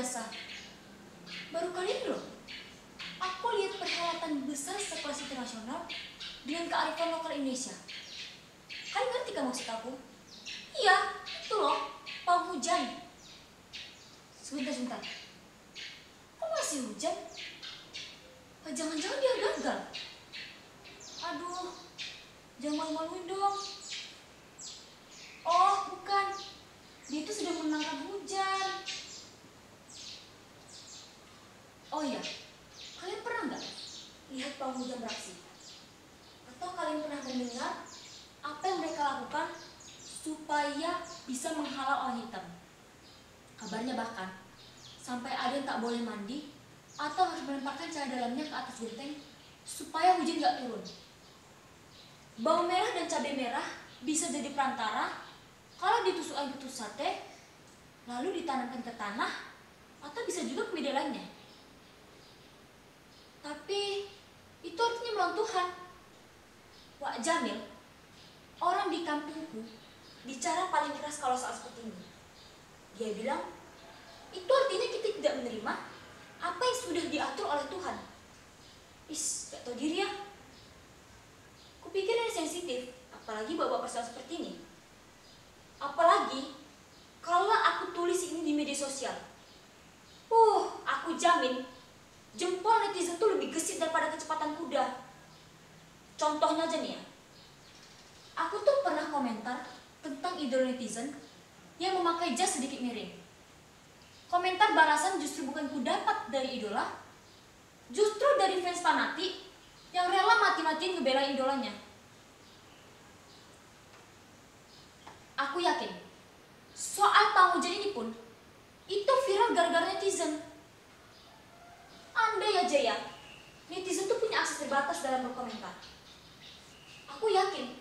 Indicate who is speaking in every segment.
Speaker 1: biasa. Baru kali ini loh, aku lihat perhelatan besar sekelas internasional dengan kearifan lokal Indonesia. Kalian ngerti kan maksud aku? Iya, itu loh, pawang hujan. Sebentar. Kok masih hujan? Jangan-jangan dia gagal. Aduh, jangan malu-maluin dong. Oh, bukan. Dia itu sedang menangkap hujan. Oh iya, kalian pernah nggak lihat pawang hujan beraksi? Atau kalian pernah mendengar apa yang mereka lakukan supaya bisa menghalau awan hitam? Kabarnya bahkan sampai ada yang tak boleh mandi atau harus melemparkan celana dalamnya ke atas genteng supaya hujan nggak turun. Bawang merah dan cabai merah bisa jadi perantara kalau ditusuk air putus sate, lalu ditanamkan ke tanah, atau bisa juga ke media lainnya. Tapi itu artinya melawan Tuhan. Wak Jamil, orang di kampungku, bicara paling keras kalau soal seperti ini. Dia bilang, itu artinya kita tidak menerima apa yang sudah diatur oleh Tuhan. Gak tau diri ya. Kupikir ini sensitif, apalagi bawa persoalan seperti ini. Apalagi kalau aku tulis ini di media sosial. Aku jamin jempol netizen tuh lebih gesit daripada kecepatan kuda. Contohnya aja nih ya. Aku tuh pernah komentar tentang idola netizen yang memakai jas sedikit miring. Komentar balasan justru bukan ku dapat dari idola, justru dari fans fanatik yang rela mati-matian ngebela idolanya. Aku yakin soal pawang hujan ini pun itu viral gara-gara netizen. Andai aja ya, netizen tuh punya akses terbatas dalam berkomentar. Aku yakin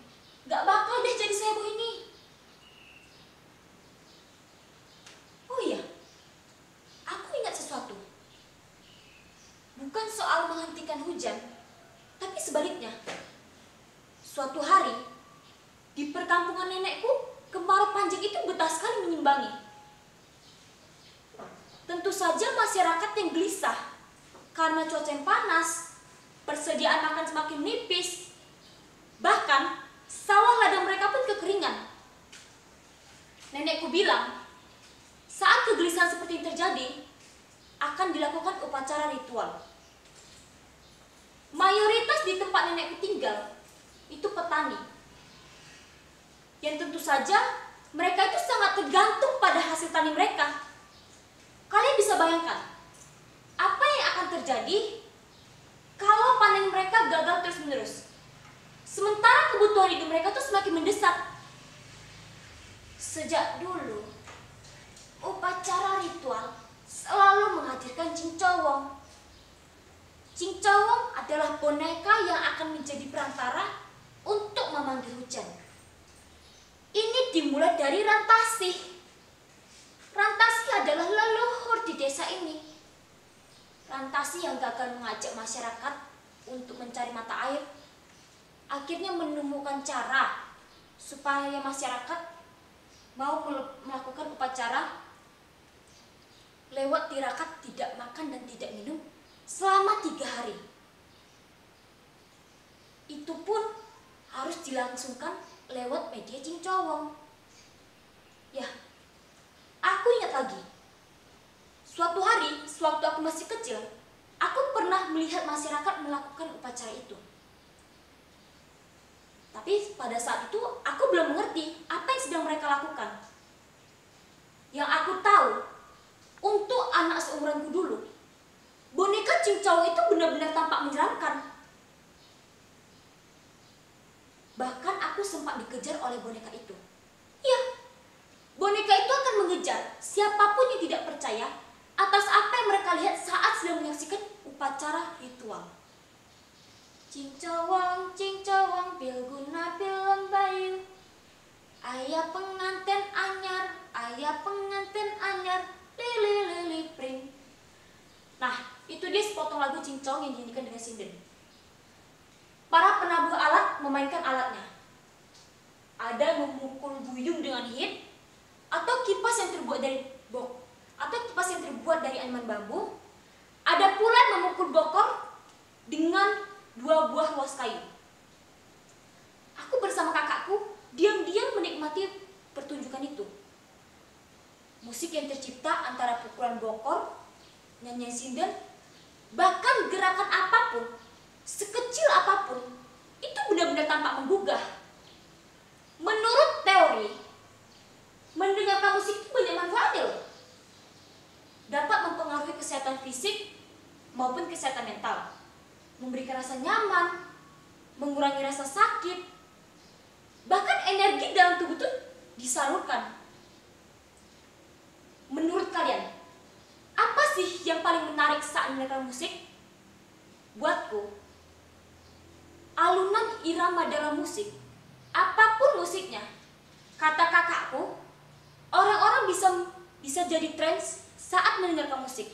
Speaker 1: gak bakal deh jadi seheboh ini. Oh iya, aku ingat sesuatu. Bukan soal menghentikan hujan, tapi sebaliknya. Suatu hari, di perkampungan nenekku, kemarau panjang itu betah sekali menyimbangi. Tentu saja masyarakat yang gelisah karena cuaca yang panas, persediaan makan semakin menipis, bahkan sawah ladang mereka pun kekeringan. Nenekku bilang, saat kegelisahan seperti ini terjadi, akan dilakukan upacara ritual. Mayoritas di tempat nenekku tinggal itu petani, yang tentu saja mereka itu sangat tergantung pada hasil tani mereka. Kalian bisa bayangkan apa yang akan terjadi kalau panen mereka gagal terus-menerus, sementara kebutuhan hidup mereka tuh semakin mendesak. Sejak dulu, upacara ritual selalu menghadirkan cincowong. Cincowong adalah boneka yang akan menjadi perantara untuk memanggil hujan. Ini dimulai dari Rantasi. Rantasi adalah leluhur di desa ini. Rantasi yang gagal mengajak masyarakat untuk mencari mata air, akhirnya menemukan cara supaya masyarakat mau melakukan upacara lewat tirakat tidak makan dan tidak minum selama 3 hari. Itu pun harus dilangsungkan lewat media cincowong. Ya, aku ingat lagi. Suatu hari, sewaktu aku masih kecil, aku pernah melihat masyarakat melakukan upacara itu. Tapi pada saat itu, aku belum mengerti apa yang sedang mereka lakukan. Yang aku tahu, untuk anak seumuranku dulu, boneka cincowong itu benar-benar tampak menyeramkan. Bahkan aku sempat dikejar oleh boneka itu. Ya, boneka itu akan mengejar siapapun yang tidak percaya atas apa yang mereka lihat saat sedang menyaksikan upacara ritual. Cincowong, cincowong, pilguna pilem bayu, ayah pengantin anyar, lili lili pring. Nah, itu dia sepotong lagu cincowong yang dinyanyikan dengan sinden. Para penabuh alat memainkan alatnya. Ada memukul buyung dengan hit, atau kipas yang terbuat dari bok, atau kipas yang terbuat dari tuas kayu. Aku bersama kakakku diam-diam menikmati pertunjukan itu. Musik yang tercipta antara pukulan bokor, nyanyian sinden, bahkan gerakan apapun, sekecil apapun, itu benar-benar tampak menggugah. Menurut teori, mendengarkan musik itu banyak manfaatnya loh. Dapat mempengaruhi kesehatan fisik maupun kesehatan mental, memberikan rasa nyaman, mengurangi rasa sakit, bahkan energi dalam tubuh itu disalurkan. Menurut kalian, apa sih yang paling menarik saat mendengarkan musik? Buatku, alunan irama dalam musik, apapun musiknya, kata kakakku, orang-orang bisa jadi trans saat mendengarkan musik.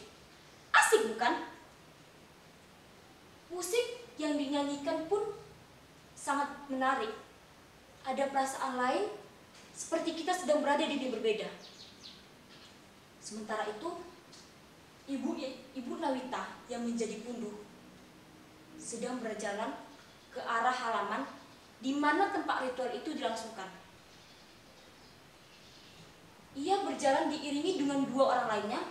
Speaker 1: Asik bukan? Musik yang dinyanyikan pun sangat menarik. Ada perasaan lain, seperti kita sedang berada di dunia berbeda. Sementara itu, Ibu Nawita yang menjadi punduh sedang berjalan ke arah halaman di mana tempat ritual itu dilangsungkan. Ia berjalan diiringi dengan dua orang lainnya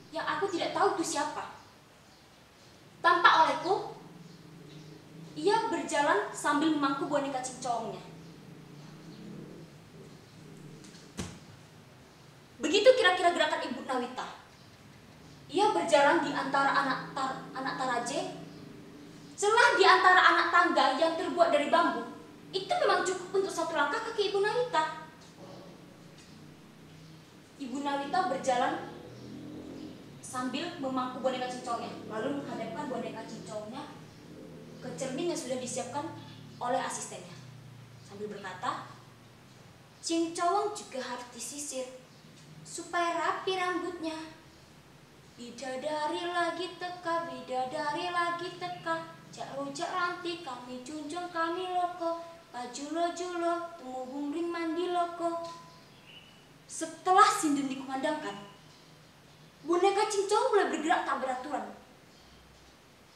Speaker 1: yang aku tidak tahu itu siapa. Tampak olehku, ia berjalan sambil memangku boneka cincongnya. Begitu kira-kira gerakan Ibu Nawita. Ia berjalan di antara anak taraje, celah di antara anak tangga yang terbuat dari bambu. Itu memang cukup untuk satu langkah kaki Ibu Nawita. Ibu Nawita berjalan sambil memangku boneka cincongnya, lalu menghadapkan boneka cincongnya ke cermin yang sudah disiapkan oleh asistennya, sambil berkata, "Cincong juga harus disisir supaya rapi rambutnya. Bidadari lagi teka, bidadari lagi teka, jak rojak ranti kami junjung kami loko, pajulo-julo temu bumring mandi loko." Setelah sinden dikumandangkan, boneka cincong mulai bergerak tak beraturan.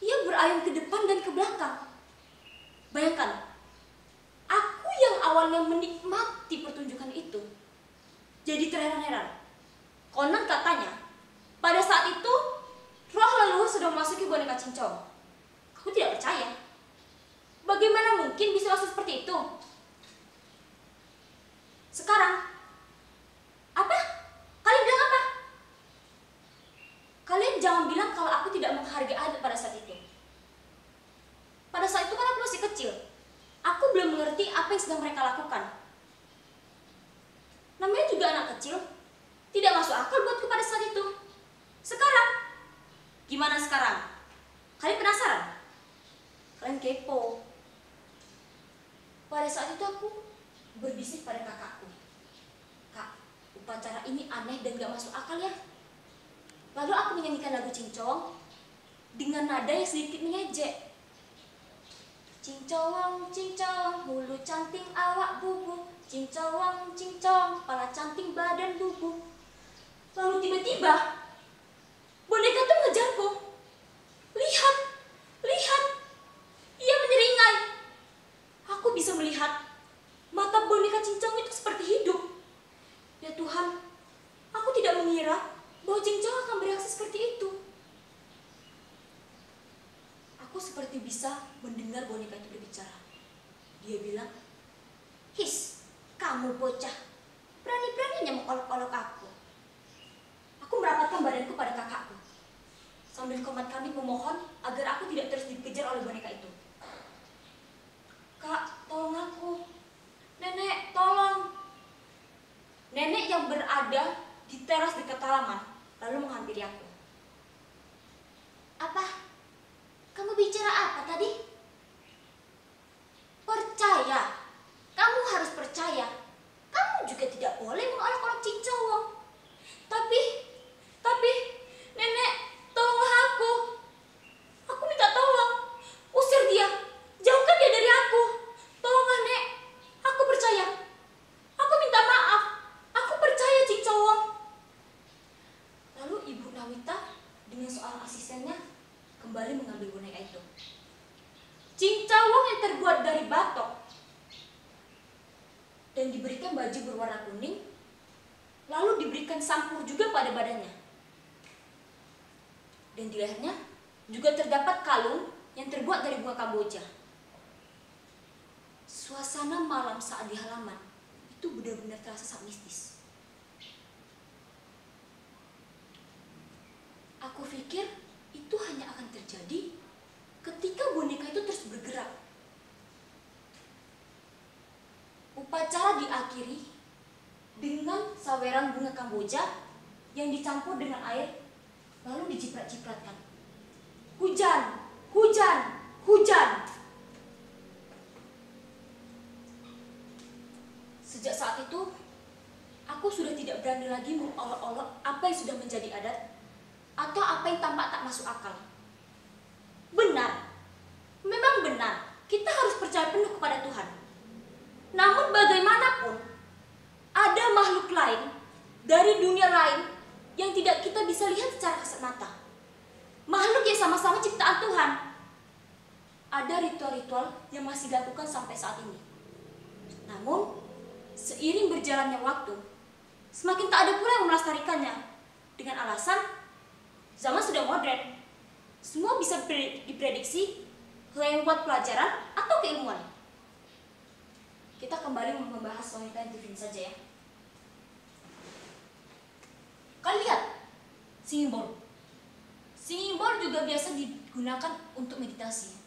Speaker 1: Ia berayun ke depan dan ke belakang. Bayangkan, aku yang awalnya menikmati pertunjukan itu jadi terheran-heran. Konon katanya, pada saat itu roh leluhur sudah memasuki boneka cincong. Aku tidak percaya. Bagaimana mungkin bisa masuk seperti itu? Sekarang, apa? Kalian bilang apa? Kalian jangan bilang kalau aku tidak menghargai adat pada saat itu. Pada saat itu kan aku masih kecil. Aku belum mengerti apa yang sedang mereka lakukan. Namanya juga anak kecil. Tidak masuk akal buatku pada saat itu. Sekarang, gimana sekarang? Kalian penasaran? Kalian kepo? Pada saat itu aku berbisik pada kakakku. "Kak, upacara ini aneh dan gak masuk akal ya." Lalu aku menyanyikan lagu cincong dengan nada yang sedikit mengejek. "Cincong, cincong, hulu canting awak bubu, cincong, cincong, pala canting badan bubu." Lalu tiba-tiba boneka itu mengejarku. Lihat, lihat, ia menyeringai. Aku bisa melihat mata boneka cincong itu seperti hidup. Ya Tuhan, aku tidak mengira bahwa cincong akan bereaksi seperti itu. Aku seperti bisa mendengar boneka itu berbicara. Dia bilang, "His, kamu bocah, berani-beraninya mengolok-olok aku." Aku merapatkan badanku pada kakakku, sambil komat kami memohon agar aku tidak terus dikejar oleh boneka itu. "Kak, tolong aku. Nenek, tolong." Nenek yang berada di teras dekat halaman lalu menghampiri aku. "Apa? Kamu bicara apa tadi?" "Percaya. Kamu harus percaya. Kamu juga tidak boleh mengolok-olok cincong. Tapi, Nenek, tolonglah aku. Aku minta tolong. Usir dia. Jauhkan dia dari aku. Tolonglah, Nek. Aku percaya. Aku minta maaf. Aku percaya, cincong." Lalu Ibu Nawita terbuat dari batok dan diberikan baju berwarna kuning, lalu diberikan sampur juga pada badannya. Dan di lehernya juga terdapat kalung yang terbuat dari bunga kamboja. Suasana malam saat di halaman itu benar-benar terasa sangat mistis. Aku pikir itu hanya akan terjadi ketika boneka itu terus bergerak. Upacara diakhiri dengan saweran bunga kamboja yang dicampur dengan air lalu diciprat-cipratkan. Hujan, hujan, hujan. Sejak saat itu, aku sudah tidak berani lagi mengolok-olok apa yang sudah menjadi adat atau apa yang tampak tak masuk akal. Benar, memang benar, kita harus percaya penuh kepada Tuhan. Namun bagaimanapun, ada makhluk lain dari dunia lain yang tidak kita bisa lihat secara kasat mata. Makhluk yang sama-sama ciptaan Tuhan. Ada ritual-ritual yang masih dilakukan sampai saat ini. Namun, seiring berjalannya waktu, semakin tak ada pula yang melestarikannya. Dengan alasan, zaman sudah modern. Semua bisa diprediksi yang buat pelajaran atau keilmuan. Kita kembali membahas wanita yang divin saja ya. Kalian lihat, simbol. Simbol juga biasa digunakan untuk meditasi.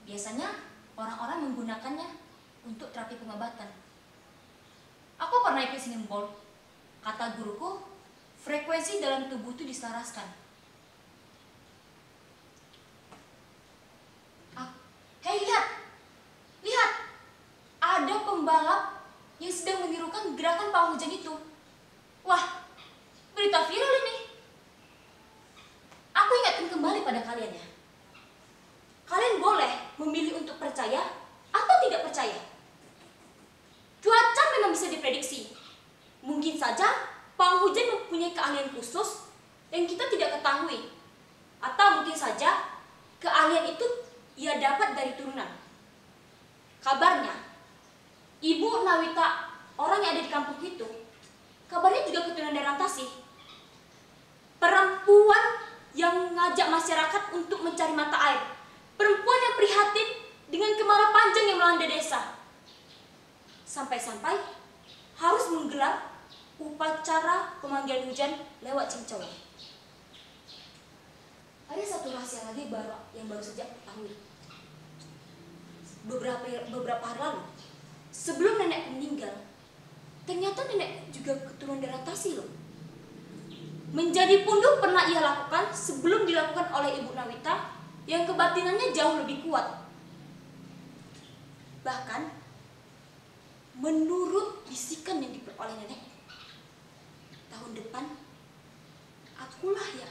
Speaker 1: Biasanya orang-orang menggunakannya untuk terapi pengobatan. Aku pernah ikut simbol. Kata guruku, frekuensi dalam tubuh itu diselaraskan. Hei, lihat, ada pembalap yang sedang menirukan gerakan pawang hujan itu. Wah, berita viral ini. Aku ingatkan kembali pada kalian ya. Kalian boleh memilih untuk percaya atau tidak percaya. Cuaca memang bisa diprediksi. Mungkin saja pawang hujan mempunyai keahlian khusus yang kita tidak ketahui. Atau mungkin saja keahlian itu ia dapat dari turunan. Kabarnya, Ibu Nawita, orang yang ada di kampung itu, kabarnya juga keturunan dari Rantasih. Perempuan yang mengajak masyarakat untuk mencari mata air. Perempuan yang prihatin dengan kemarau panjang yang melanda desa. Sampai-sampai harus menggelar upacara pemanggilan hujan lewat cincau. Ada satu rahasia lagi yang baru saja aku ketahui. Beberapa hari lalu, sebelum nenekku meninggal, ternyata nenekku juga keturunan dari Rantasih loh. Menjadi punduk pernah ia lakukan sebelum dilakukan oleh Ibu Nawita yang kebatinannya jauh lebih kuat. Bahkan, menurut bisikan yang diperoleh nenek, tahun depan akulah yang